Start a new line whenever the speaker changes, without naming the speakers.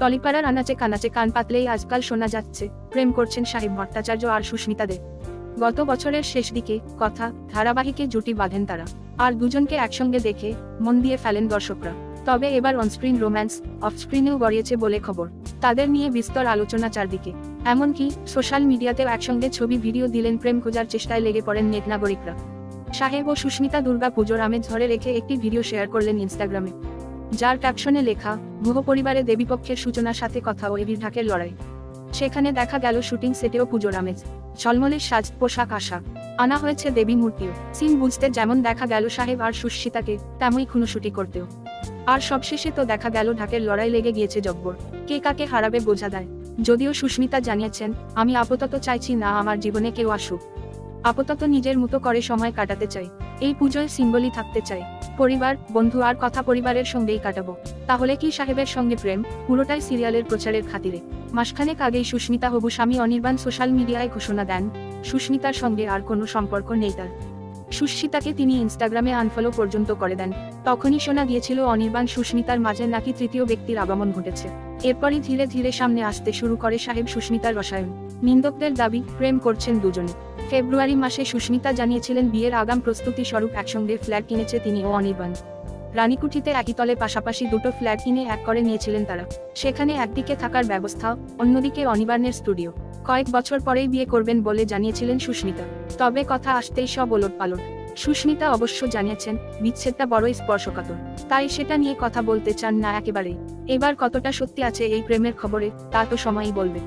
টলিপাড়ার আনাচে কানাচে কান পাতলেই আজকাল শোনা যাচ্ছে প্রেম করছেন সাহেব ভট্টাচার্য আর সুস্মিতা দে। গত বছরের শেষ দিকে কথা ধারাবাহিকে জুটি বাঁধেন তারা, আর দুজনকে একসঙ্গে দেখে মন দিয়ে ফেলেন দর্শকরা। তবে এবার অনস্ক্রিন রোম্যান্স অফস্ক্রিনেও গড়িয়েছে বলে খবর। তাদের নিয়ে বিস্তর আলোচনা চারদিকে, এমনকি সোশ্যাল মিডিয়াতেও একসঙ্গে ছবি ভিডিও দিলেন। প্রেম খোঁজার চেষ্টায় লেগে পড়েন নেট নাগরিকরা। সাহেব ও সুস্মিতা দুর্গা পুজোর আমেজ ধরে রেখে একটি ভিডিও শেয়ার করলেন ইনস্টাগ্রামে, যার ক্যাপশনে লেখা গুহ পরিবারে দেবীপক্ষের সূচনার সাথে কথা ও এভির ঢাকের লড়াই। সেখানে দেখা গেল শুটিং সেটেও পুজোর আমেজ, ঝলমলের সাজ পোশাক আনা হয়েছে দেবী মূর্তিও। সিন বুঝতে যেমন দেখা গেল সাহেব আর সুস্মিতাকে, তেমনই খুনোশুটি করতেও। আর সবশেষে তো দেখা গেল ঢাকের লড়াই লেগে গিয়েছে জব্বর, কে কাকে হারাবে বোঝা দেয়। যদিও সুস্মিতা জানিয়েছেন, আমি আপাতত চাইছি না আমার জীবনে কেউ আসুক, আপাতত নিজের মতো করে সময় কাটাতে চাই। এই পুজোয় সিম্বলই থাকতে চাই, পরিবার বন্ধু আর কথা পরিবারের সঙ্গেই কাটাবো। তাহলে কি সাহেবের সঙ্গে প্রেম? পুরোটাই সিরিয়ালের প্রচারের খাতিরে। মাসখানেক আগেই সুস্মিতা হবু স্বামী অনির্বাণ সোশ্যাল মিডিয়ায় ঘোষণা দেন, সুস্মিতার সঙ্গে আর কোনো সম্পর্ক নেই তার। সুস্মিতাকে তিনি ইনস্টাগ্রামে আনফলো পর্যন্ত করে দেন। তখনই শোনা গিয়েছিল অনির্বাণ সুস্মিতার মাঝে নাকি তৃতীয় ব্যক্তির আগমন ঘটেছে। এরপরই ধীরে ধীরে সামনে আসতে শুরু করে সাহেব সুস্মিতার রসায়ন। নিন্দকদের দাবি, প্রেম করছেন দুজনে। ফেব্রুয়ারি মাসে সুস্মিতা জানিয়েছিলেন বিয়ের আগাম প্রস্তুতি স্বরূপ একসঙ্গে ফ্ল্যাট কিনেছে তিনি ও অনির্বাণ। রানীকুঠিতে একই তলে পাশাপাশি দুটো ফ্ল্যাট কিনে এক করে নিয়েছিলেন তারা। সেখানে একদিকে থাকার ব্যবস্থা, অন্যদিকে অনির্বাণের স্টুডিও। কয়েক বছর পরেই বিয়ে করবেন বলে জানিয়েছিলেন সুস্মিতা। তবে কথা আসতেই সব ওলটপালট। সুস্মিতা অবশ্য জানিয়েছেন, বিচ্ছেদটা বড়ই স্পর্শকাতর, তাই সেটা নিয়ে কথা বলতে চান না একেবারেই। এবার কতটা সত্যি আছে এই প্রেমের খবরে, তা তো সময়ই বলবে।